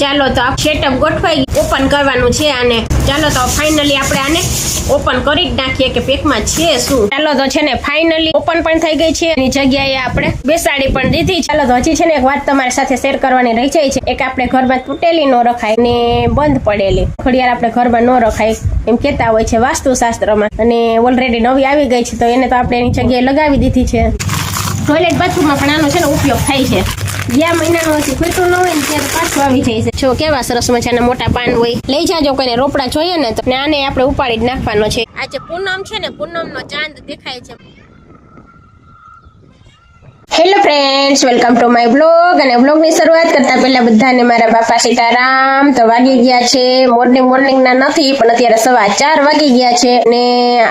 ચાલો તો આ સેટઅપ ગોઠવાઈ ઓપન કરવાનું છે આને. ચાલો તો ફાઇનલી આપણે આને ઓપન કરી જ નાખીએ કે પેકમાં છે શું. ચાલો તો છે ને ફાઇનલી ઓપન પણ થઈ ગઈ છે. એની જગ્યાએ આપણે બેસાડી પણ દીધી. ચાલો તો હજી છે ને એક વાત તમારી સાથે શેર કરવાની રહી જાય છે. એક આપણે ઘરમાં તૂટેલી ન રખાય ને બંધ પડેલી ઘડિયાળ આપણે ઘરમાં ન રખાય એમ કેતા હોય છે વાસ્તુશાસ્ત્રમાં, અને ઓલરેડી નવી આવી ગઈ છે તો એને તો આપણે એની જગ્યાએ લગાવી દીધી છે. ટોયલેટ બાથરૂમમાં પણ આનો છે ને ઉપયોગ થાય છે. જ્યાં મહિનાનું હજી ખૂટું ન હોય ને ત્યારે પાછું આવી જાય છે. જો કેવા સરસ મજાના મોટા પાન હોય. લઈ જાજો કોઈને રોપડા જોઈએ ને તો આને આપણે ઉપાડી જ નાખવાનો છે. આજે પૂનમ છે ને, પૂનમનો ચાંદ દેખાય છે. Hello friends, welcome to my blog. અને બ્લોગની શરૂઆત કરતા પહેલા બધાને મારા બાપા સીતારામ. તો વાગી ગયા છે મોર્નિંગ ના નથી પણ અત્યારે 4:15 વાગી ગયા છે. અને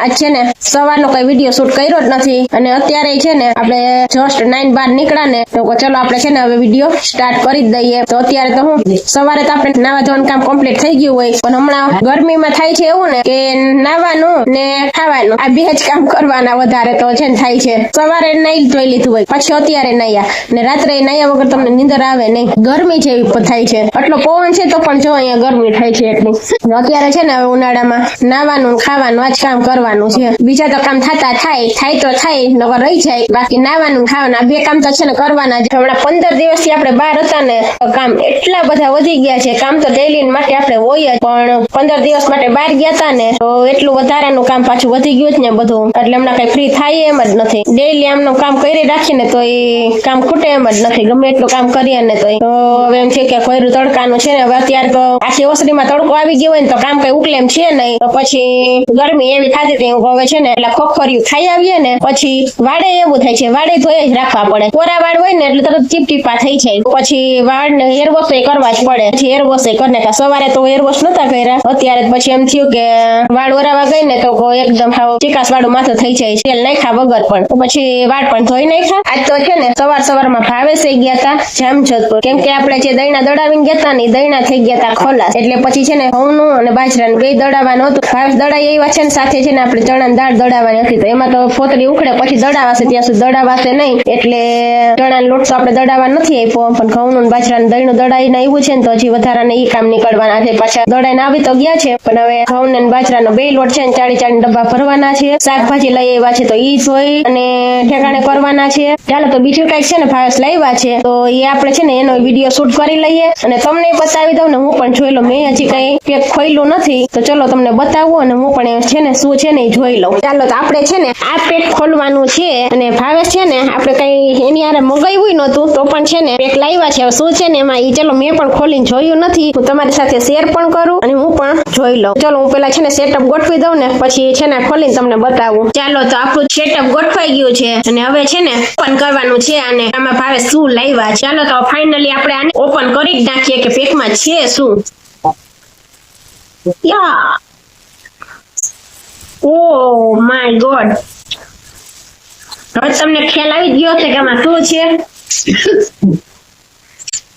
આજ છે ને સવારનો કઈ વિડીયો શૂટ કર્યો જ નથી, અને અત્યારે છે ને આપણે જસ્ટ 9 બહાર નીકળ્યા ને તો ચલો આપણે છે ને હવે વિડીયો સ્ટાર્ટ કરી જ દઈએ. તો અત્યારે તો હું સવારે તો આપણે નાવા ધોવાનું કામ કમ્પ્લીટ થઈ ગયું હોય, પણ હમણાં ગરમીમાં થાય છે એવું ને કે નાવાનું ને ખાવાનું આ બે જ કામ કરવાના વધારે તો છે ને થાય છે. સવારે નાઈ ધોઈ લીધું હોય, પછી અત્યારે નાયા ને રાત્રે નાયા વગર તમને નીંદર આવે નહીં. ગરમી જેવી થાય છે, એટલો પવન છે તો પણ જો અહીંયા ગરમી થાય છે એટલી. અત્યારે છે ને હવે ઉનાળામાં નાવાનું ખાવાનું આ જ કામ કરવાનું છે. બીજા તો કામ થાય તો થાય નકર રહી જાય, બાકી નાવાનું ખાવાનું આ બે કામ તો છે ને કરવાના જ. હમણાં 15 દિવસથી આપણે બહાર હતા ને કામ એટલા બધા વધી ગયા છે. કામ તો ડેલી માટે આપણે હોય જ, પણ 15 દિવસ માટે બહાર ગયા હતા ને તો એટલું વધારાનું કામ પાછું વધી ગયું જ ને બધું, એટલે હમણાં કઈ ફ્રી થાય એમ જ નથી. ડેલી આમનું કામ કરી રાખીને તો એ કામ ખૂટે એમ જ નથી, ગમે એટલું કામ કરીએ ને તો હવે એમ છે કે ખોયરું તડકાનું છે ને. હવે અત્યારે તો આખી ઓસરીમાં તડકો આવી ગયો હોય ને તો કામ કઈ ઉકલે એમ છે નહીં, તો પછી ગરમી એવી થતી હતી હવે છે ને એટલે ખોખર્યું ખાઈ આવીએ ને પછી વાડે એવું થાય છે, વાડે ધોઈ જ રાખવા પડે. કોરા વાળ હોય ને એટલે તરત ચીપચીપા થઈ જાય, પછી વાળ ને હેર વોશ કરવા જ પડે. પછી હેર વોશ કરીને સવારે તો હેર વોશ નતા કર્યા, અત્યારે પછી એમ થયું કે વાળ ઓરાવા ગઈ ને તો એકદમ ચીકાસ વાળું માથું થઈ જાય તેલ નાખ્યા વગર પણ, તો પછી વાળ પણ ધોઈ નાખ્યા. આજ તો છે ને સવારમાં ભાવેશ ગયા હતા જામજોધપુર, કેમ કે આપણે જે દૈણા દડાવીને ગયા હતા ને દૈણા થઈ ગયા હતા ખોલાસ, એટલે પછી છે ને ઘઉંનું અને બાજરાનું બે દડાવવાનું હતું. ભાવેશ દડાઈ એવા છે ને સાથે છે ને આપણે ચણાની દાળ દડાવવાની હતી, તો એમાં તો ફોતરી ઉખડે પછી દડાવાશે, ત્યાં સુધી દડાવાશે નહીં, એટલે ચણાનો લોટ તો આપણે દડાવવા નથી આપ્યો, પણ ઘઉંનું અને બાજરાનું દહીંનું દડાઈને આવ્યું છે ને તો હજી વધારાને ઈ કામ નીકળવાના છે. પાછા દડાઈને આવી તો ગયા છે, પણ હવે ઘઉં અને બાજરાનો બે લોટ છે ને 40 ડબ્બા ભરવાના છે. શાકભાજી લઈ આવ્યા છે તો ઈ ધોઈ અને ઠેકાણે કરવાના છે. ચાલો તો બીજું કઈક છે ને ભાવેશ લાવ્યા છે તો એ આપણે છે ને એનો વિડીયો શૂટ કરી લઈએ અને તમને બતાવી દઉં ને હું પણ જોઈ લઉં. મેં હજી કઈ પેક ખોલ્યું નથી તો ચલો તમને બતાવું અને હું પણ છે ને શું છે ને એ જોઈ લઉં. ચાલો તો આપણે છે ને આ પેક ખોલવાનું છે, અને ભાવેશ છે ને આપણે કઈ એની હારે મગાવ્યું નહોતું તો પણ છે ને પેક લાવ્યા છે. શું છે ને એમાં એ ચલો મેં પણ ખોલીને જોયું નથી, હું તમારી સાથે શેર પણ કરું અને હું પણ જોઈ લઉં. ચલો હું પેલા છે ને સેટઅપ ગોઠવી દઉં ને પછી છે ને ખોલીને તમને બતાવું. ચાલો તો આપણું સેટઅપ ગોઠવાઈ ગયું છે અને હવે છે ને ઓપન કરવાનું છે આને. આમાં ભાવે શું લાવ્યા. ચાલો તો ફાઇનલી આપણે આને ઓપન કરી જ નાખીએ કે પેકમાં છે શું. યા ઓ માય ગોડ, હવે તમને ખ્યાલ આવી ગયો છે કે આમાં શું છે.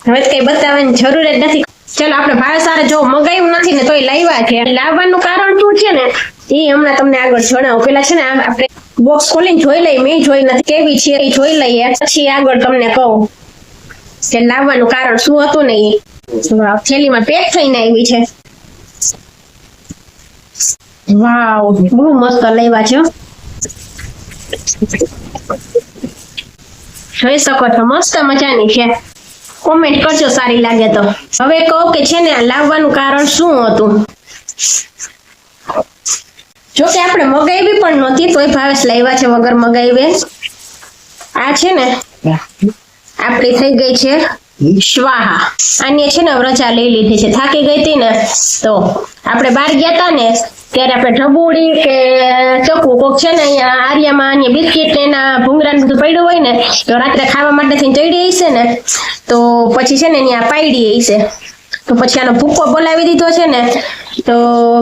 હવે કઈ બતાવવાની જરૂર જ નથી. ચાલો આપણે ભાવે સારે જો મગાવ્યું નથી ને તોય લાવ્યા છે. લાવવાનું કારણ શું છે ને એ હમણાં તમને આગળ જણાવું. પેલા છે ને આપણે બોક્સ ખોલીને જોઈ લઈએ, મેં જોઈ નથી કેવી છે એ જોઈ લઈએ, પછી આગળ તમને કહું કે લાવવાનું કારણ શું હતું ને એ. થેલીમાં પેક થઈને આવી છે. વાવ, બહુ મસ્ત લાવ્યા છે. જોઈ શકો છો મસ્ત મજાની છે. કોમેન્ટ કરજો સારી લાગે તો. હવે કહો કે છે ને લાવવાનું કારણ શું હતું. જો કે આપણે મગાવી પણ નહોતી તોય ભાવેશ લાવ્યા છે વગર મગાવે. આ છે ને આપણી થઈ ગઈ છે સ્વાહા. આની છે ને રજા લઈ લીધી છે, થાકી ગઈ હતી ને તો આપણે બહાર ગયા હતા ને ત્યારે આપણે ઢબુડી કે ચકુ કોક છે ને અહીંયા આર્યામાં બિસ્કીટ એના ભૂંગરા બધું પડ્યું હોય ને તો રાત્રે ખાવા માટે થઈને ચડી હશે ને તો પછી છે ને અહીંયા પાયડી હશે, તો પછી આનો ભૂકો બોલાવી દીધો છે ને તો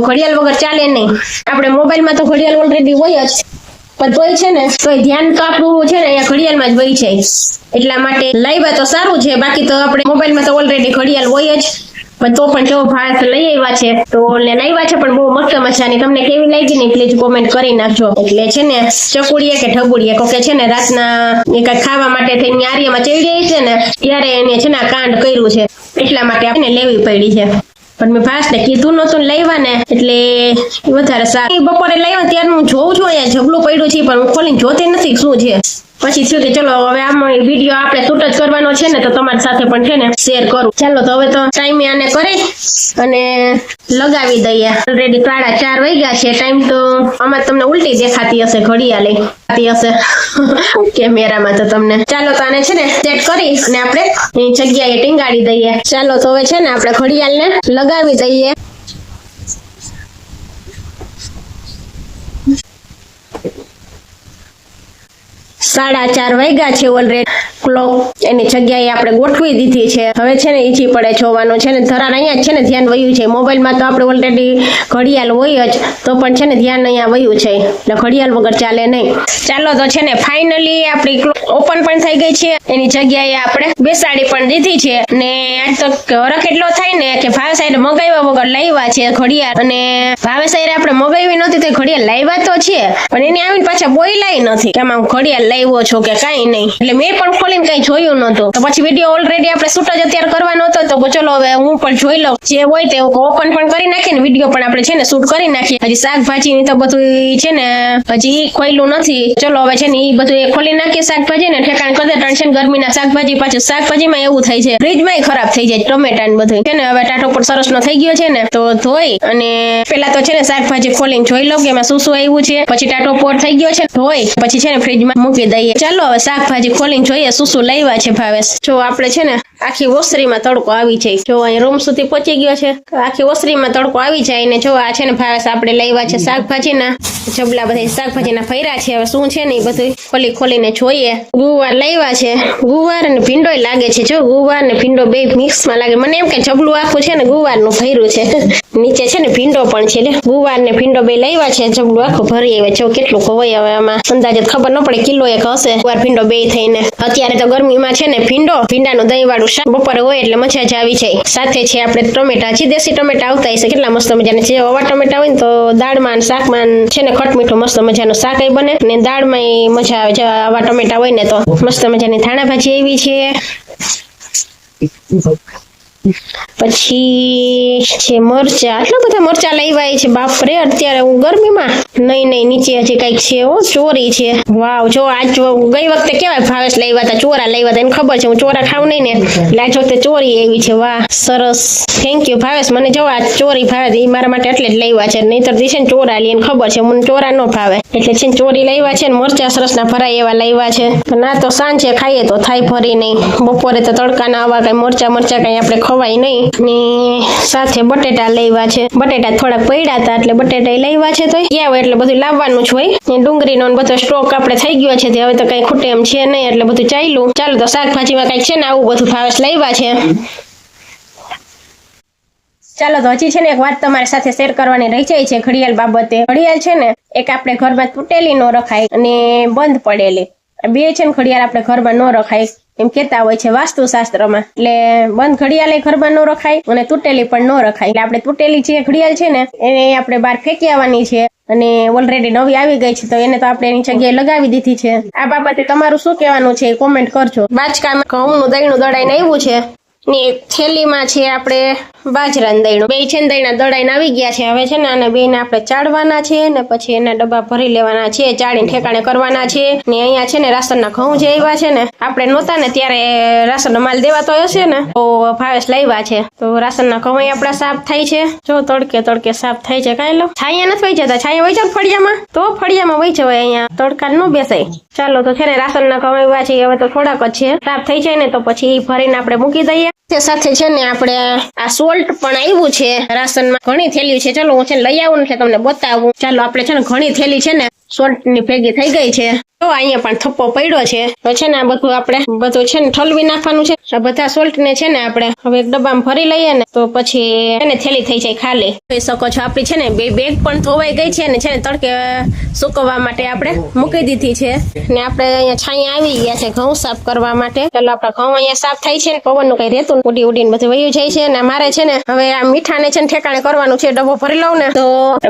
ઘડિયાળ વગર ચાલે નહીં. આપણે મોબાઈલમાં તો ઘડિયાળ ઓલરેડી હોય જ, પણ તોય છે ને તોય ધ્યાન તો આપણું છે ને અહીંયા ઘડિયાળમાં જ વહી જાય, એટલા માટે લાવ્યા તો સારું છે. બાકી તો આપણે મોબાઈલમાં તો ઓલરેડી ઘડિયાળ હોય જ, પણ તો પણ જો ભાવેશ લઈ આવ્યા છે તો લાવ્યા છે પણ બહુ મસ્ત મજાની. તમને કેવી લાગી ને પ્લીઝ કોમેન્ટ કરી નાખજો. એટલે છે ને ચકુડીએ કે ઢબુડીએ કોકે છે ને રાતના એ કઈ ખાવા માટે થઈને આર્યમાં ચડી છે ને ત્યારે એને છે ને કાંડ કર્યું છે. એટલા માટે આપણે લેવી પડી છે. પણ મેં ભાસને કીધું નતું લેવા ને એટલે વધારે સારું. બપોરે લાવ્યા ત્યારે હું જોઉં છું અહીંયા ઝબલું પડ્યું છે પણ હું ખોલીને જોતી નથી શું છે. પછી થયું કે ચલો હવે આમાં વિડીયો આપણે શૂટ જ કરવાનો છે ને તો તમારી સાથે પણ છે ને શેર કરું. ચાલો તો હવે તો ટાઈમે આને કરી અને લગાવી દઈએ. ઓલરેડી 4:30 વાગ્યા છે. ટાઈમ તો આમાં તમને ઉલટી દેખાતી હશે, ઘડિયાળ હશે કેમેરામાં તો તમને. ચાલો તો આને છે ને સેટ કરી અને આપણે એની જગ્યાએ ટીંગાડી દઈએ. ચાલો તો હવે છે ને આપણે ઘડિયાળને લગાવી દઈએ. સાડા 4 વાગ્યા છે ઓલરેડી. ક્લોક એની જગ્યાએ આપણે ગોઠવી દીધી છે. હવે છે ને ઈજી પડે જોવાનું છે ને ધરાર અહીંયા છે ને ધ્યાન વયું છે. મોબાઈલમાં તો આપણે ઓલરેડી ઘડિયાળ હોય જ તો પણ છે ને ધ્યાન અહીંયા વયું છે એટલે ઘડિયાળ વગર ચાલે નહીં. ચાલો તો છે ને ફાઇનલી આપણી ઓપન પણ થઈ ગઈ છે. એની જગ્યાએ આપણે બેસાડી પણ દીધી છે ને આજ તો વરખ એટલો થાય ને કે ભાવે સાઈડ મગાવ્યા વગર લાવ્યા છે ઘડિયાળ. અને ભાવે સાઈડ આપણે મગાવી નહોતી તો ઘડિયાળ લાવ્યા તો છે પણ એને આવીને પાછા બોલાય નથી કે આમાં ઘડિયાળ લાવ્યો છો કે કાંઈ નહીં. એટલે મેં પણ ખોલીને કઈ જોયું નતું. તો પછી વિડીયો ઓલરેડી આપણે શૂટ જ અત્યારે કરવાનો હતો તો ચલો હવે હું પણ જોઈ લઉં જે હોય તે ઓપન પણ કરી નાખીએ ને વિડીયો પણ આપણે છે ને શૂટ કરી નાખીએ. હજી શાકભાજી ની તો બધું છે ને હજી ખોયલું નથી. ચલો હવે છે ને એ બધું ખોલી નાખીએ શાકભાજી ને ઠેકાણ કરી દે. ટેન્શન ગરમીના શાકભાજી પાછું શાકભાજીમાં એવું થાય છે ફ્રીજમાં ખરાબ થઈ જાય ટમેટા ને બધું છે ને. હવે ટાટો પણ સરસ નો થઈ ગયો છે ને તો ધોઈ અને પેલા તો છે ને શાકભાજી ખોલીને જોઈ લઉં કે એમાં શું શું આવ્યું છે. પછી ટાટો પોટ થઈ ગયો છે ધોઈ પછી છે ને ફ્રીજમાં મૂકી દઈએ. ચાલો હવે શાકભાજી ખોલીને જોઈએ શું શું લાવ્યા છે ભાવેશ. જો આપણે છે ને આખી ઓસરીમાં તડકો આવી જાય. જો અહીં રૂમ સુધી પહોંચી ગયો છે. આખી ઓસરીમાં તડકો આવી જાય ને જો આ છે ને ભાવેશ આપણે લાવ્યા છે શાકભાજીના જબલા બધા શાકભાજીના ફૈરા છે. હવે શું છે ને એ બધું ખોલીને જોઈએ. ગુવાર લાવ્યા છે. ગુવાર અને ભીંડો લાગે છે. જો ગુવાર ને ભીંડો બે મિક્સમાં લાગે. મને એમ કે જબલું આખું છે ને ગુવારનું ભર્યું છે. નીચે છે ને ભીંડો પણ છે. લે ગુવાર ને ભીંડો બે લાવ્યા છે. જબલું આખું ભરી આવે. જો કેટલું ખવાય હવે આમાં અંદાજે ખબર ન પડે કિલો એક હશે ગુવાર ભીંડો બે થઈને. અત્યારે તો ગરમીમાં છે ને ભીંડાનું દહીં વાળું શાક બપોરે હોય એટલે મજા જ આવી જાય. સાથે છે આપણે ટમેટા છે દેશી ટમેટા આવતા હશે કેટલા મસ્ત મજાના છે. આવા ટમેટા હોય ને તો દાળમાં શાકમાં છે ને ખટ મીઠું મસ્ત મજાનું શાક બને ને દાળમાં મજા આવે. આવા ટમેટા હોય ને તો મસ્ત મજાની ધાણા ભાજી એવી છે. પછી છે મરચા. આટલા બધા મરચા લાવ્યા છે બાપરે અત્યારે હું ગરમીમાં. નહીં નીચે હજી કઈક છે ચોરી છે. વાવ જો આજ ગઈ વખતે કેવાય ભાવેશ લાવ્યા હતા ચોરા લાવ્યા હતા એને ખબર છે હું ચોરા ખાવ નહીં ને એટલે આજ વખતે ચોરી એવી છે. વાહ સરસ થેન્ક યુ ભાવેશ. મને જો આ ચોરી ભાવે એ મારા માટે એટલે જ લાવ્યા છે નહીતર છે ને ચોરા લે એને ખબર છે મને ચોરા ન ભાવે એટલે છે ને ચોરી લાવ્યા છે ને મરચા સરસ ના ભરાય એવા લાવ્યા છે. ના તો સાંજે ખાઈએ તો થાય ભરી નહીં. બપોરે તો તડકાના આવા કઈ મરચા કઈ આપણે ખવાય નહીં. ને સાથે બટેટા લાવ્યા છે. બટેટા થોડાક પડ્યા હતા એટલે બટેટા લાવ્યા છે. તો ગયા હોય એટલે બધું લાવવાનું જ હોય. ડુંગળીનો બધો સ્ટોક આપણે થઈ ગયો છે હવે તો કઈ ખૂટે એમ છે નહીં એટલે બધું ચાલ્યું. ચાલો તો શાકભાજીમાં કઈક છે ને આવું બધું ભાવેશ લાવ્યા છે. ચાલો તો હજી છે ને એક વાત તમારી સાથે શેર કરવાની રહી જાય છે ઘડિયાળ બાબતે. ઘડિયાળ છે ને એક આપણે ઘરમાં તૂટેલી ન રખાય અને બંધ પડેલી બે છે ને ઘડિયાળ આપણે ઘરમાં ન રખાય એમ કેતા હોય છે વાસ્તુશાસ્ત્રમાં. એટલે બંધ ઘડિયાળ ઘરમાં ન રખાય અને તૂટેલી પણ ન રખાય. એટલે આપણે તૂટેલી જે ઘડિયાળ છે ને એને આપણે બહાર ફેંકી આવવાની છે અને ઓલરેડી નવી આવી ગઈ છે તો એને તો આપણે એની જગ્યાએ લગાવી દીધી છે. આ બાબતે તમારું શું કહેવાનું છે કોમેન્ટ કરજો. બાજકામાં ઘઉંનું દહીંનું દળાઈને આવ્યું છે ને થેલીમાં છે આપણે બાજરાનું દહીણું બે છે ને દહીંના દળાઈને આવી ગયા છે. હવે છે ને આને બેને આપણે ચાળવાના છે ને પછી એના ડબ્બા ભરી લેવાના છે. ચાળીને ઠેકાણે કરવાના છે. ને અહીંયા છે ને રાશનના ઘઉં જે આવ્યા છે ને આપણે નહોતા ને ત્યારે રાશનનો માલ દેવાતો હશે ને તો ભાવેશ લાવ્યા છે. તો રાશનના ઘઉં આપડા સાફ થાય છે. જો તડકે સાફ થાય છે. કાંઈ લો છાયા નથી વહી જતા. છાયા વહી જાવ ફળિયામાં તો ફળિયામાં વહી જવાય. અહીંયા તડકા ન બેસાય. ચાલો તો છે ને રાશનના ઘઉં આવ્યા છે. હવે તો થોડાક જ છે. સાફ થઈ જાય ને તો પછી ભરીને આપણે મૂકી દઈએ. સાથે છે ને આપણે આ સોલ્ટ પણ આવ્યું છે રાશનમાં. ઘણી થેલી છે. ચલો હું છે ને લઈ આવું ને તમને બતાવું. ચાલો આપણે છે ને ઘણી થેલી છે ને સોલ્ટ ની ભેગી થઈ ગઈ છે. તો અહીંયા પણ થપ્પો પડ્યો છે. તો છે ને આ બધું આપણે છે ને ઠલવી નાખવાનું છે. આ બધા સોલ્ટ ને છે ને આપણે હવે એક ડબ્બામાં ભરી લઈએ ને તો પછી એને થેલી થઈ જાય ખાલી. જોઈ શકો છો આપણી છે ને બે બેગ પણ ધોવાઈ ગઈ છે ને છે ને તડકે સુકવવા માટે આપણે મૂકી દીધી છે. ને આપણે અહીંયા છાંયા આવી ગયા છે ઘઉં સાફ કરવા માટે. ચાલો આપણા ઘઉં અહીંયા સાફ થાય છે ને પવનનું કઈ રહેતું ઉડીને બધું વયું જાય છે. ને મારે છે ને હવે આ મીઠાને છે ને ઠેકાણે કરવાનું છે. ડબ્બો ભરી લઉં ને તો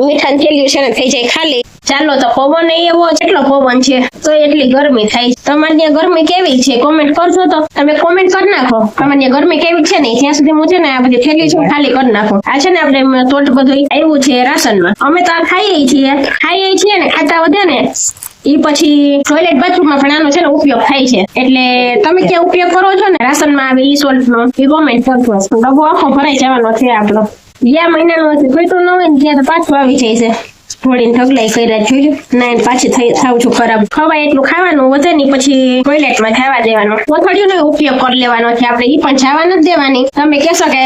મીઠાની થેલી છે ને થઈ જાય ખાલી. ચાલો તો પવન એવો કેટલો પવન છે તો એટલી ગરમી થાય. તમારે ત્યાં ગરમી કેવી છે કોમેન્ટ કરજો, તો તમે કોમેન્ટ કરી નાખો તમારે ત્યાં ગરમી કેવી છે ને. ત્યાં સુધી હું છે ને આ બધી થેલી છે ખાલી કરી નાખો. આ છે ને આપણે તોટ બધું આવ્યું છે રાશનમાં, અમે તો આ ખાઈએ છીએ ને ખાતા વધે ને ઈ પછી ટોયલેટ બાથરૂમમાં પણ આનો છે ને ઉપયોગ થાય છે. એટલે તમે ક્યાં ઉપયોગ કરો છો ને રાશનમાં આવે ઈ સોલ્ટ નો ઈ કોમેન્ટ કરજો. ડબ્બો આખો ભરાઈ જવાનો છે આપણો. ગયા મહિનાનો જોઈતું ન હોય ને ત્યાં તો પાછું આવી જાય છે. થોડીને ઢગલાઈ કર્યા જોયું ના પાછી થાવ છું ખરાબ. ખવાય એટલું ખાવાનું વધે નહીં પછી ટોયલેટમાં જવા દેવાનો. કોથળીઓનો ઉપયોગ કરી લેવાનો છે આપણે, ઈ પણ જવા નથી દેવાની. તમે કહેશો કે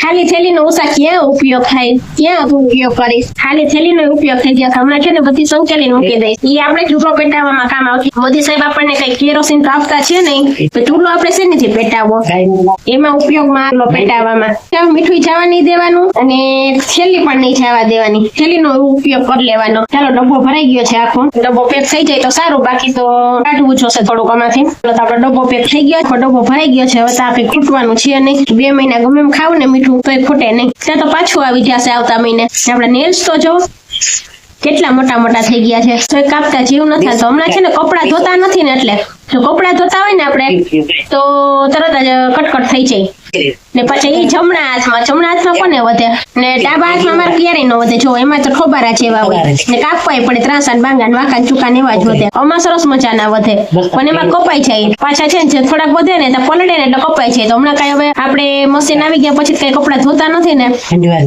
ખાલી થેલીનો ઓછા ક્યાં ઉપયોગ થાય, ક્યાં ઉપયોગ કરીશ? ખાલી થેલીનો ઉપયોગ થઈ ગયા હમણાં છે ને બધી સંકેલીને મૂકી દઈશ. ઈ આપણે ચૂલો પેટાવવામાં કામ આવશે. મોદી સાહેબ આપણને કઈ કેરોસીન તો આપતા છે નહીં, તો ચૂલો આપણે શેનીથી પેટાવવો? એમાં ઉપયોગમાં ચૂલો પેટાવવામાં મીઠું જવા નહીં દેવાનું અને થેલી પણ નહીં જવા દેવાની. થેલીનો ઉપયોગ કરી લેવાનો. ચાલો ડબ્બો ભરાઈ ગયો છે આખો. ડબ્બો પેક થઈ જાય તો સારું, બાકી તો કાઢવું જોશે થોડુંક આમાંથી. તો આપણો ડબ્બો પેક થઈ ગયો, ડબ્બો ભરાઈ ગયો છે. હવે તો આપણે ખૂટવાનું છે નહીં. 2 મહિના ગમે એમ ખાવ ને મીઠું તો ખૂટે નહીં. ત્યાં તો પાછું આવી જશે આવતા મહિને. આપણે નેલ્સ તો જો કેટલા મોટા મોટા થઈ ગયા છે, તો કાપતા જીવ નથી થતો. હમણાં છે ને કપડા ધોતા નથી ને, એટલે જો કપડા ધોતા હોય ને આપણે તો તરત જ કટકટ થઈ જાય. ને પછી એ જમણા હાથમાં કોને વધે ને ડાબા હાથમાં મારે ક્યારેય ન વધે. જો એમાં તો ઠોબારા જેવા હોય ને કાપવાય પડે. ત્રાસા બાંગા વાંકા ચૂકા એવા જ વધે. આમાં સરસ મજાના વધે પણ એમાં કપાઈ જાય. પાછા છે ને થોડાક વધે ને તો પલળે ને એટલે કપાઈ જાય. તો હમણાં કઈ હવે આપણે મશીન આવી ગયા પછી કઈ કપડા ધોતા નથી ને,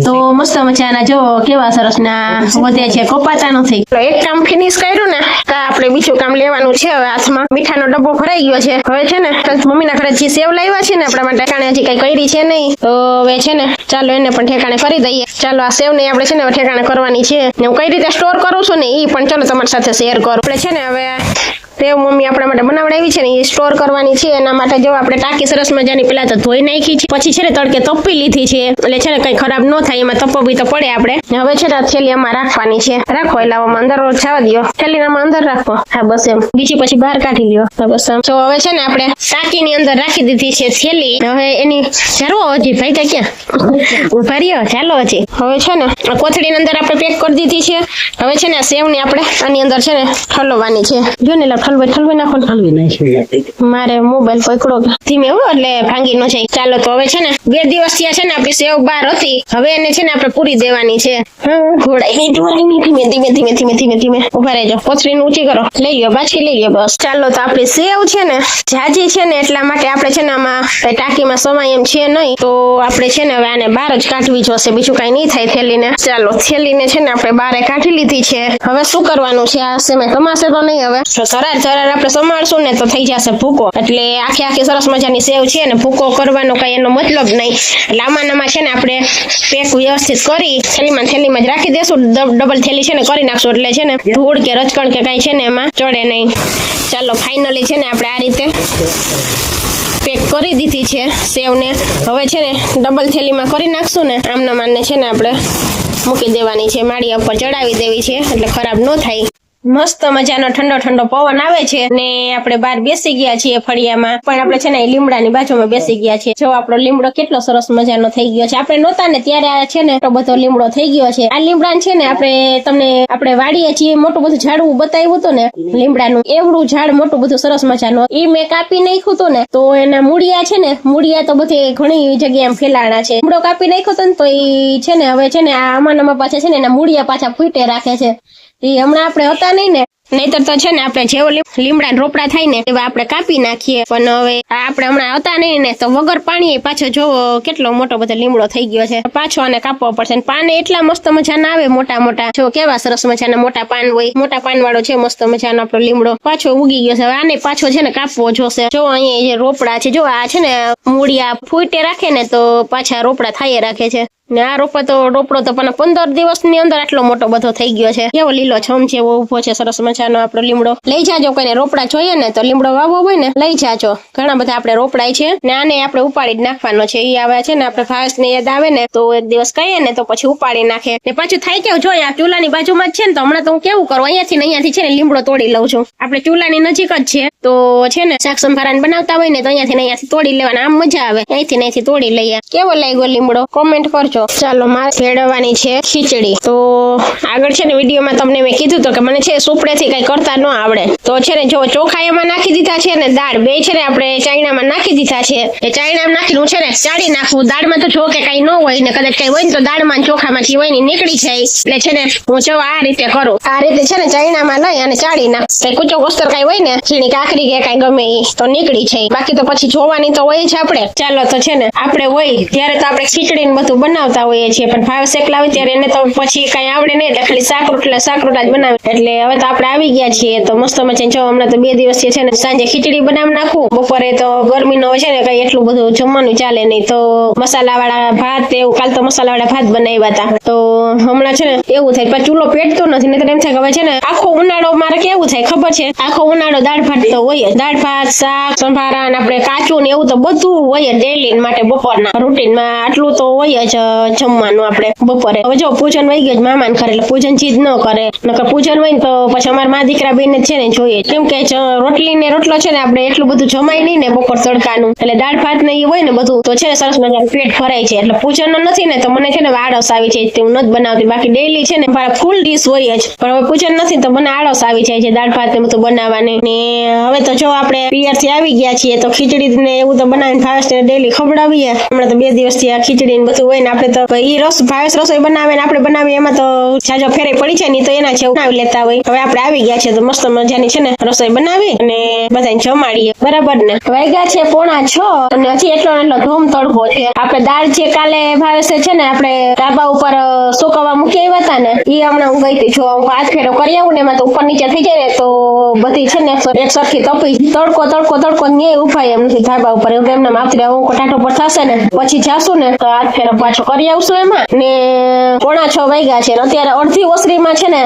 તો મસ્ત મજાના જો કેવા સરસ ના વધે છે, કપાતા નથી. એક કામ ફિનિશ કર્યું ને તો આપણે બીજું કામ લેવાનું છે. હવે હાથમાં મીઠાનો ડબ્બો ભરાઈ ગયો છે. હવે છે ને મમ્મીના ઘરે જે સેવ લાવ્યા છે ને આપણા માટે ઠેકાણે હજી કઈ કરી છે નહીં, તો હવે છે ને ચાલો એને પણ ઠેકાણે કરી દઈએ. ચાલો આ સેવ ને આપણે છે ને ઠેકાણે કરવાની છે ને હું કઈ રીતે સ્ટોર કરું છું ને એ પણ ચાલો તમારી સાથે શેર કરું. આપણે છે ને હવે સેવ મમ્મી આપણા માટે બનાવડાવી છે ને એ સ્ટોર કરવાની છે. એના માટે જો આપણે ટાંકી સરસ મજાની પેલા તો ધોઈ નાખી છે, પછી છે ને તડકે તપી લીધી છે એટલે છે ને કઈ ખરાબ ન થાય. એમાં તપવી તો પડે આપણે. હવે છે ને થેલી આમાં રાખવાની છે. રાખો એટલે આમાં અંદર જવા દો. થેલી આમાં અંદર રાખો. હા બસ એમ. બીજી પછી બહાર કાઢી લ્યો. બસ એમ. જો હવે છે ને આપણે ટાંકીની અંદર રાખી દીધી છે થેલી. હવે એની ચાલો હજી ભાઈ ક્યાં ઉભા રહ્યો, ચાલો હજી. હવે છે ને કોથળીની અંદર આપણે પેક કરી દીધી છે. હવે છે ને સેવ ની આપણે આની અંદર છે ને ઠલવવાની છે. જો ને ઠલવી નાખો. મારે મોબાઈલ પકડો ધીમે હો એટલે ભાંગી ન જાય. ચાલો તો હવે છે ને 2 દિવસ થયા છે ને આપણી સેવ બહાર હતી. હવે એને છે ને આપણે પૂરી દેવાની છે. ઘોડાઈ ધીમે ઉભા રહેજો. કોથળીને ઊંચી કરો. લઈ લ્યો, પાછી લઈ લ્યો. બસ ચાલો તો આપણી સેવ છે ને જાજી છે ને એટલા માટે આપણે છે ને આમાં ટાંકીમાં સમાય એમ છે નહીં, તો આપણે છે ને હવે આને બહાર જ કાઢવી જોશે. બીજું કઈ નહીં થાય થેલીને. ચાલો થેલીને છે ને આપણે બહાર કાઢી લીધી છે. હવે શું કરવાનું છે? આ સેમે કમાશે તો નહીં. હવે ધરાર આપણે સમારશું ને તો થઈ જશે ભૂકો. એટલે આખી સરસ મજાની સેવ છે ને ભૂકો કરવાનો કઈ એનો મતલબ નહીં. એટલે આમાં છે ને આપણે પેક વ્યવસ્થિત કરી થેલીમાં જ રાખી દેશું. ડબલ થેલી છે ને કરી નાખશું એટલે છે ને ધૂળ કે રચકણ કે કઈ છે ને એમાં ચડે નહીં. ચાલો ફાઇનલી છે ને આપણે આ રીતે પેક કરી દીધી છે સેવને. હવે છે ને ડબલ થેલીમાં કરી નાખશું ને આમના માનને છે ને આપણે મૂકી દેવાની છે. માળી ઉપર ચડાવી દેવી છે એટલે ખરાબ ન થાય. મસ્ત મજાનો ઠંડો પવન આવે છે ને આપણે બહાર બેસી ગયા છીએ ફળિયામાં. પણ આપણે છે ને લીમડાની બાજુમાં બેસી ગયા છે. જો આપણો લીમડો કેટલો સરસ મજાનો થઈ ગયો છે. આપણે નહોતા ને ત્યારે આ છે ને એટલો બધો લીમડો થઈ ગયો છે. આ લીમડા છે ને આપણે વાડીએ છીએ મોટું બધું ઝાડવું બતાવ્યું હતું ને લીમડાનું, એવડું ઝાડ મોટું બધું સરસ મજાનું ઈ મેં કાપી નાખ્યું હતું ને, તો એના મૂળિયા તો બધી ઘણી જગ્યાએ ફેલાણા છે. લીમડો કાપી નાખ્યો હતો ને તો ઈ છે ને હવે છે ને આ આમાં પાછા છે ને એના મૂળિયા પાછા ફૂટે રાખે છે. એ હમણાં આપણે હતા નહીં ને, નહીતર તો છે ને આપણે જેવો લીમડા રોપડા થાય ને એવા આપણે કાપી નાખીએ. પણ હવે આપણે હમણાં હતા નહીં ને તો વગર પાણીએ પાછો જોવો કેટલો મોટો બધો લીમડો થઈ ગયો છે. પાછો આને કાપવો પડશે. પાન એટલા મસ્ત મજાના આવે મોટા જો કેવા સરસ મજાના મોટા પાન હોય. મોટા પાન વાળો છે મસ્ત મજાનો આપણો લીમડો. પાછો ઉગી ગયો છે. હવે આને પાછો છે ને કાપવો જોશે. જો અહીંયા જે રોપડા છે, જો આ છે ને મૂળિયા ફૂટે રાખે ને તો પાછા રોપડા થાય રાખે છે. ને આ રોપડો તો પણ 15 દિવસની અંદર આટલો મોટો બધો થઈ ગયો છે. કેવો લીલો છમ છે, એવો ઉભો છે સરસ મજાનો આપણો લીમડો. લઈ જાજો, કોઈને રોપડા જોઈએ ને તો લીમડો વાવવો હોય ને લઈ જાજો. ઘણા બધા આપણે રોપડાય છે ને આને આપણે ઉપાડી જ નાખવાનો છે. ઈ આવે છે ને આપણે ભાસ ને યાદ આવે ને તો એક દિવસ કહીએ ને તો પછી ઉપાડી નાખે. ને પાછું થાય કેવું, જો આ ચૂલાની બાજુમાં જ છે ને તો હમણાં તો હું કેવું કરું, અહીંયાથી છે ને લીમડો તોડી લઉં છું. આપણે ચૂલાની નજીક જ છે તો છે ને શાક સંભારાને બનાવતા હોય ને તો અહીંયાથી તોડી લેવાના. આમ મજા આવે. અહીંથી તોડી લઈએ. કેવો લાગ્યો લીમડો કોમેન્ટ કરજો. જો ચાલો મારે ભેળવવાની છે ખીચડી. તો આગળ છે ને વિડીયોમાં તમને મેં કીધું તો કે મને છે સુપડેથી કઈ કરતા ન આવડે. તો છે ને જો ચોખા એમાં નાખી દીધા છે ને દાળ બે છે ને આપણે ચાયણામાં નાખી દીધા છે. એ ચાયણામાં નાખીને હું છે ને ચાળી નાખું. દાળમાં તો જો કે કઈ ન હોય ને કદાચ કઈ હોય ને તો દાળમાં ચોખામાં જે હોય ને નીકળી જાય. એટલે છે ને હું જો આ રીતે કરું. આ રીતે છે ને ચાયણામાં લઈ અને ચાળી નાખ. કઈ કૂચો કોસ્તર કઈ હોય ને ઝીણી કાકરી કે કઈ ગમે એ તો નીકળી જાય. બાકી તો પછી જોવાની તો હોય જ આપણે. ચાલો તો છે ને આપણે હોય ત્યારે તો આપણે ખીચડી ને બધું બનાવતા હોઈએ છીએ, પણ ભાવ શેકલા હોય ત્યારે એને તો પછી કઈ આવડે નહીં એટલે ખાલી શાક રોટલા જ બનાવે. એટલે હવે તો આપણે આવી ગયા છીએ તો મસ્ત મજા જો હમણાં તો 2 દિવસથી છે ને સાંજે ખીચડી બનાવી નાખું. બપોરે તો ગરમીનો છે ને કઈ એટલું બધું જમવાનું ચાલે નહીં તો મસાલા વાળા ભાત એવું કાલ તો મસાલા વાળા ભાત બનાવ્યા હતા. તો હમણાં છે ને એવું થાય પણ ચૂલો પેટતો નથી. નહીં તો એમ થાય કે હવે છે ને આખો ઉનાળો મારે કેવું થાય ખબર છે, આખો ઉનાળો દાળ ભાત તો હોય. દાળ ભાત શાક સંભારા આપણે કાચું ને એવું તો બધું હોય ડેલી માટે બપોરના રૂટીનમાં આટલું તો હોય જ જમવાનું આપણે બપોરે. હવે જો પૂજન વહી ગયું મામાને ઘરે એટલે પૂજન ચીજ ન કરે. નકર પૂજન હોય ને તો પછી અમારા મા દીકરા બેન છે ને જોઈએ. કેમ કે રોટલી ને રોટલો છે ને આપણે એટલું બધું જમાય નહીં ને બપોર તડકાનું. એટલે દાળ ભાત ને એ હોય ને બધું તો છે ને સરસ મજાનું પેટ ભરાય છે. એટલે પૂજન નથી ને તો મને છે ને આળસ આવી જાય છે. હું નથી બનાવતી. બાકી ડેઈલી છે ને મારા ફૂલ ડીશ હોય જ. પણ હવે પૂજન નથી તો મને આળસ આવી જાય છે દાળ ભાત ને બધું બનાવવાની. ને હવે તો જો આપણે પિયર થી આવી ગયા છીએ તો ખીચડી ને એવું તો બનાવીને ભાવેશ ને ડેઈલી ખવડાવીએ. હમણાં તો 2 દિવસથી આ ખીચડી ને બધું હોય ને આપણે તો ભાવેશ રસોઈ બનાવે ને આપણે બનાવીએ એમાં તો જાજો ફેરે પડી છે ને તો એના છે બનાવી લેતા હોય. હવે આપણે આવી ગયા છે તો મસ્ત મજાની છે ને રસોઈ બનાવી અને બધાને જમાડીએ. બરાબર ને વાગ્યા છે 5:45 અને હજી એટલો ધૂમ તડકો છે. આપણે દાળ જે કાલે ભાવેશે છે ને આપણે ધાબા ઉપર સુકવવા મૂકી આવ્યા હતા ને એ હમણાં હું ગઈ હતી. જો હું હાથ ફેરો કરી આવું ને એમાં તો ઉપર નીચે થઈ જાય ને તો બધી છે ને એક સરખી તપી તડકો ન્યાય ઉભાય એમ નથી ધાબા ઉપર. એવું એમને આવતી રહે હું ટાટો પર થશે ને પછી જાશું ને તો હાથ ફેરો પાછો કરી આવશું એમાં. ને 5:45 વાગ્યા છે અત્યારે અડધી ઓસરીમાં છે ને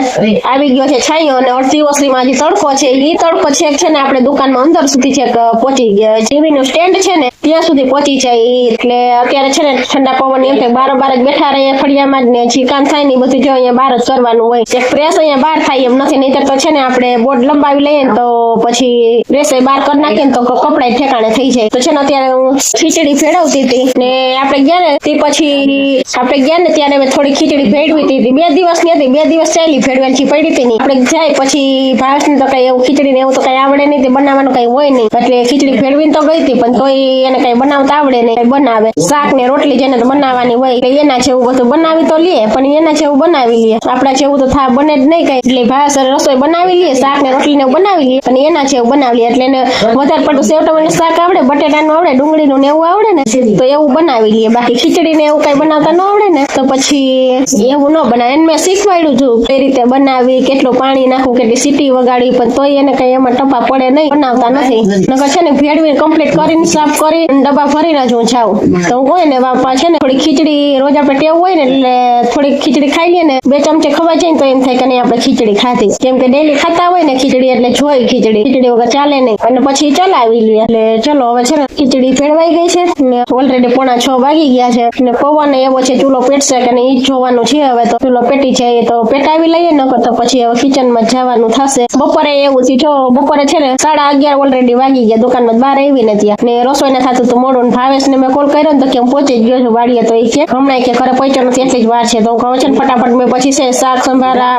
આવી ગયો છે છાંયો અને અડધી ઓસરીમાં હજી તડકો છે. એ તડકો છે ને આપણે દુકાનમાં અંદર સુધી છે પહોંચી ગયા. ટીવી નું સ્ટેન્ડ છે ને ત્યાં સુધી પહોંચી જાય. એટલે અત્યારે છે ને ઠંડા પવન એમ કે બાર જ બેઠા રહીએ ફળિયામાં જ ને જે કામ થાય ને બધું જો અહીંયા બહાર જ કરવાનું હોય. એક પ્રેસ અહીંયા બહાર થાય એમ નથી. નહીતર તો છે ને આપણે બોર્ડ લંબાવી લઈએ ને તો પછી પ્રેસ બહાર કરી નાખીએ ને તો કપડા ઠેકાણે થઈ જાય. તો છે ને અત્યારે હું ખીચડી ભેળવતી હતી ને આપણે ગયા ને તે પછી આપણે ગયા ને ત્યારે મેં થોડી ખીચડી ભેળવી હતી. 2 દિવસની હતી. 2 દિવસ ચાલી ભેળવાની પડી હતી નહીં. આપણે જાય પછી ભાવેશ ને તો કઈ એવું ખીચડી ને એવું તો કઈ આવડે નહીં. તે બનાવવાનું કઈ હોય નહીં એટલે ખીચડી ભેળવીને તો ગઈ હતી પણ તોય એને કઈ બનાવતા આવડે નહીં. કઈ બનાવે શાક ને રોટલી જેને તો બનાવવાની હોય એટલે એના જેવું બધું બનાવી તો લે પણ એના જેવું બનાવી લે. આપડા જેવું તો બને જ નહીં કઈ. એટલે ભાવેશ રસોઈ બનાવી લે શાક ને રોટલી ને બનાવી લે પણ એના જેવું બનાવી લે. એટલે એને વધારે પડતું સેવ ટમેટાનું શાક આવડે, બટેટાનું આવડે, ડુંગળીનું ને એવું આવડે ને તો એવું બનાવી લે. બાકી ખીચડી ને એવું કઈ બનાવતા ન આવડે ને તો પછી એવું ન બનાવે. એને મેં શીખવાડ્યું છું કઈ રીતે બનાવી, કેટલું પાણી નાખવું, કેટલી સીટી વગાડવી પણ તોય એને કઈ એમાં ટપા પડે નહીં. બનાવતા નથી. નકર છે ને ભેળવી કમ્પ્લીટ કરીને સાફ કરી ડબ્બા ભરીને જ હું જાઉં. તો હું હોય ને બાપા છે ને થોડી ખીચડી રોજ આપણે ટેવ હોય ને એટલે થોડી ખીચડી ખાઈ લઈએ ને 2 ચમચે ખવાઈ જાય ને તો એમ થાય કે નહીં આપણે ખીચડી ખાધી. કેમ કે ડેલી ખાતા હોય ને ખીચડી એટલે જોઈ ખીચડી વગર ચાલે નહીં અને પછી ચલાવી લઈએ. એટલે ચલો હવે છે ને ખીચડી ભેળવાઈ ગઈ છે ને ઓલરેડી 5:45 વાગી ગયા છે ને પવન એવો છે ચૂલો પેટશે કે નહીં ઈ જોવાનું છે. હવે તો ચૂલો પેટી છે એ તો પેટાવી લઈએ નકર તો પછી હવે કિચનમાં જવાનું થશે. બપોરે એવું છે જો બપોરે છે ને 11:30 ઓલરેડી વાગી ગયા. દુકાનમાં બહાર આવી નથી ને રસોઈ ના થતું તો મોડું. ભાવેશ ને મેં કોલ કર્યો ને તો કે હું પહોંચી જ ગયો છું વાડીએ. તો એ કે હમણાં કે ઘરે પહોંચ્યો નથી એટલી જ વાર છે. તો હું કહું છે ને ફટાફટ મેં પછી છે શાક સંભારા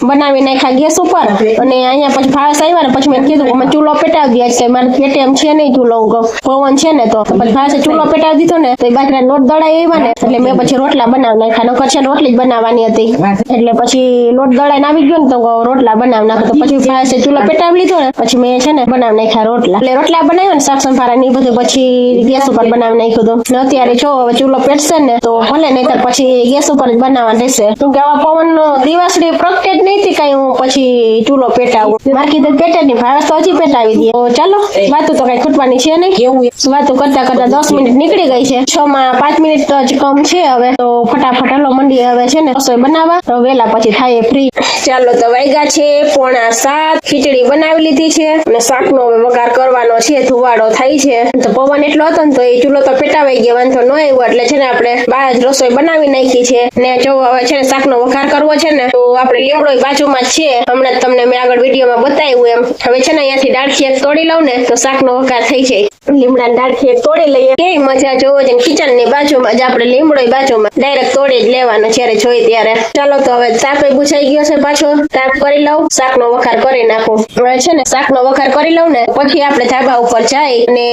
બનાવી નાખ્યા ગેસ ઉપર અને અહીંયા પછી ભાવેશ આવ્યા ને પછી મેં કીધું મેં ચૂલો પેટાવી દે કે મારે પેટે એમ છે નહીં ચૂલો પવન છે ને તો પછી ભાવેશે ચૂલો પેટાવી દીધો ને તો એ બાજરા લોટ દળાઈ આવ્યા ને એટલે મેં પછી રોટલા બનાવી નાખ્યા. નકર છે રોટલી જ બનાવવાની હતી એટલે પછી લોટ દળાઈને આવી ગયો ને તો રોટલા બનાવી નાખ્યો. તો પછી ભાવેશે ચૂલો પેટાવી લીધો ને પછી મેં છે ને બનાવી નાખ્યા રોટલા. એટલે રોટલા બનાવ્યા ને શાક સંભારા ને બધું પછી ગેસ ઉપર બનાવી નાખ્યું હતું. ને અત્યારે જો હવે ચૂલો પેટશે ને તો ભલે નહીતર પછી ગેસ ઉપર જ બનાવવાનું રહેશે. કેમ કે આવા પવન દિવસની પ્રગટે જ નહીં હતી કઈ હું પછી ચૂલો પેટાવું. મારે કીધું પેટે નહીં ભાવેશ તો હજી પેટાવી દે. તો ચાલો વાતો તો કઈ ખૂટવાની છે નહીં. કેવું વાતો કરતા 10 મિનિટ નીકળી ગઈ છે. 6 માં 5 મિનિટ જ કમ છે. હવે તો ફટાફટ હલો મંડી હવે છે ને રસોઈ બનાવવા તો વેલા પછી થાય ફ્રી. ચાલો તો વાગ્યા છે 6:45. ખીચડી બનાવી લીધી છે અને શાકનો હવે વઘાર કરવાનો છે. ધુવાડો થાય છે તો પવન એટલો હતો ને તો એ ચૂલો તો પેટાવાઈ ગયો વાંધો ન આવ્યો. એટલે છે ને આપણે બહાર જ રસોઈ બનાવી નાખી છે ને જો હવે છે ને શાકનો વઘાર કરવો છે ને તો આપણે લીમડો બાજુમાં જ છે. હમણાં તમને મેં આગળ વિડીયોમાં બતાવ્યું એમ. હવે છે ને અહીંયાથી દાળથી એક તોડી લઉં ને તો શાકનો વઘાર થઈ જાય. લીમડાની ડાળખી એક તોડી લઈએ. કેવી મજા જોવો છે, કિચન ની બાજુમાં જ આપણે લીમડો બાજુમાં ડાયરેક્ટ તોડી જ લેવાનો જ્યારે જોઈ ત્યારે. ચાલો તો હવે તાપે બુછાઈ ગયો છે, પાછો તાપ કરી લઉં, શાકનો વઘાર કરી નાખું. હવે છે ને શાકનો વઘાર કરી લઉં ને પછી આપણે ધાબા ઉપર જઈ અને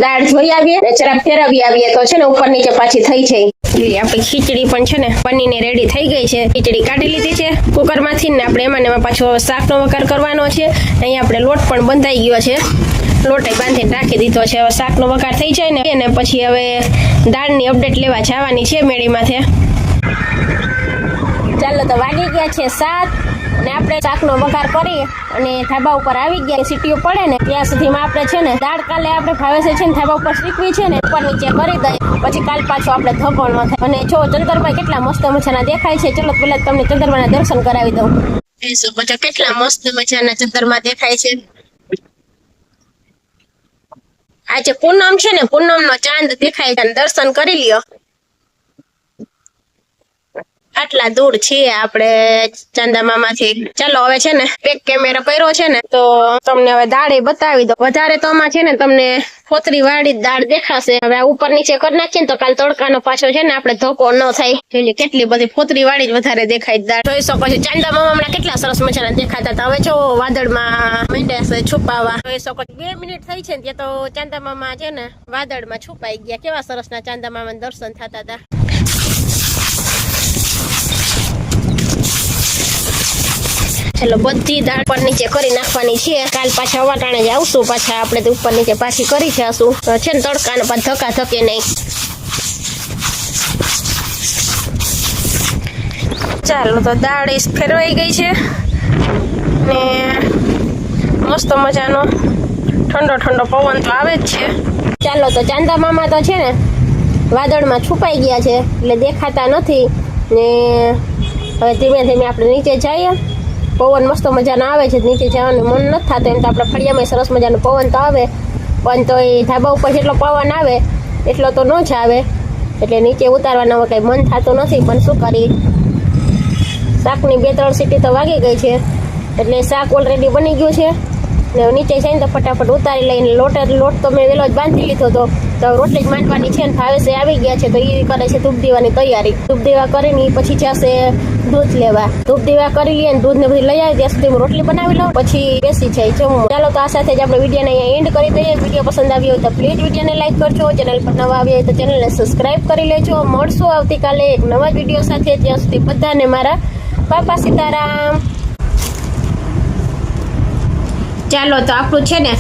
દાળ જોઈ આવીએ ને જરાક ફેરવી આવીએ તો છે ને ઉપર નીચે પાછી થઈ જાય. આપણી ખીચડી પણ છે ને પનીરને રેડી થઈ ગઈ છે. ખીચડી કાઢી લીધી છે કુકર માંથી ને આપણે એમાં પાછો શાકનો વઘાર કરવાનો છે. અહીંયા આપણે લોટ પણ બંધાઈ ગયો છે, લોટે બાંધીને રાખી દીધો છે. હવે શાકનો વઘાર થઈ જાય ને એને પછી હવે દાળની અપડેટ લેવા જવાની છે મેળીમાંથી. ચાલો તો વાગી ગયા છે 7 અને આપણે શાકનો વઘાર કરી અને ધાબા ઉપર આવી ગયા. સીટીઓ પડે ને ત્યાં સુધીમાં આપણે છે ને દાળ કાલે આપણે ભાવે છે ને ધાબા ઉપર શીખવી છે ને ઉપર નીચે કરી દઈએ, પછી કાલ પાછો આપણે ધોકો ન થાય. અને જો ચંદ્રભાઈ કેટલા મસ્ત મજાના દેખાય છે. ચલો પેલા તમને ચંદ્રમાના દર્શન કરાવી દઉં. બધા કેટલા મસ્ત મજાના ચંદ્રમા દેખાય છે. આજે પૂનમ છે ને, પૂનમ નો ચાંદ દેખાય છે, દર્શન કરી લ્યો. આટલા દૂર છીએ આપણે ચાંદામામાંથી. ચાલો હવે છે ને બેક કેમેરા કર્યો છે ને તો તમને હવે દાળ બતાવી દો. વધારે તો આમાં છે ને તમને ફોતરી વાળી દાળ દેખાશે. હવે આ ઉપર નીચે કરી નાખીએ તો કાલ તડકાનો પાછો છે ને આપણે ધોકો ન થાય. જોઈએ કેટલી બધી ફોતરી વાળી જ વધારે દેખાય દાળ. જોઈ શકો છો ચાંદામામાં હમણાં કેટલા સરસ મજાના દેખાતા હતા. હવે જો વાદળમાં માંડ્યા છે છુપાવા. જોઈ શકો 2 મિનિટ થઈ છે ને ત્યાં તો ચાંદામામાં છે ને વાદળમાં છુપાઈ ગયા. કેવા સરસના ચાંદામામાં દર્શન થતા હતા. ચલો બધી દાળ પર નીચે કરી નાખવાની છે. કાલ પાછા વાટાણે જ આવશું, પાછા આપણે ઉપર નીચે પાછી કરી જશું તો છે ને તડકાનો પાછા ધક્કા ધકે નહીં. ચાલો તો દાળ ફેરવાઈ ગઈ છે ને મસ્ત મજાનો ઠંડો ઠંડો પવન તો આવે જ છે. ચાલો તો ચાંદામામાં તો છે ને વાદળમાં છુપાઈ ગયા છે એટલે દેખાતા નથી ને હવે ધીમે ધીમે આપણે નીચે જઈએ. પવન મસ્ત મજાનો આવે છે, નીચે જવાનું મન નથી થતું. એમ તો આપણે ફળિયામાં સરસ મજાનો પવન તો આવે પણ તો એ ધાબા ઉપર જેટલો પવન આવે એટલો તો ન જ આવે એટલે નીચે ઉતારવાનો કંઈ મન થતું નથી. પણ શું કરી, શાકની 2-3 સીટી તો વાગી ગઈ છે એટલે શાક ઓલરેડી બની ગયું છે ને નીચે જઈને તો ફટાફટ ઉતારી લઈને લોટ તો મેં વહેલો જ બાંધી લીધો હતો. તો રોટલી જ માંડવાની છે ને ભાવેશે આવી ગયા છે તો એ કરે છે ધૂપ દીવાની તૈયારી. ધૂપ દીવા કરીને પછી જશે દૂધ લેવા. ધૂપ દીવા કરી લઈએ ને દૂધ ને બધી લઈ આવી ત્યાં સુધી હું રોટલી બનાવી લઉં પછી બેસી જાય જમવું. ચાલો તો આ સાથે જ આપણે વિડીયોને અહીંયા એન્ડ કરી દઈએ. વિડીયો પસંદ આવ્યો હોય તો પ્લીઝ વિડીયોને લાઈક કરજો. ચેનલ પર નવા આવ્યા હોય તો ચેનલને સબસ્ક્રાઈબ કરી લેજો. મળશું આવતીકાલે એક નવા જ વિડીયો સાથે. ત્યાં સુધી બધાને મારા બાપા સીતારામ. ચાલો તો આપણું છે ને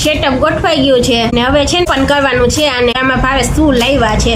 સેટઅપ ગોઠવાઈ ગયું છે ને હવે છે ને પણ કરવાનું છે અને આમાં ભાવે શું લાવ્યા છે.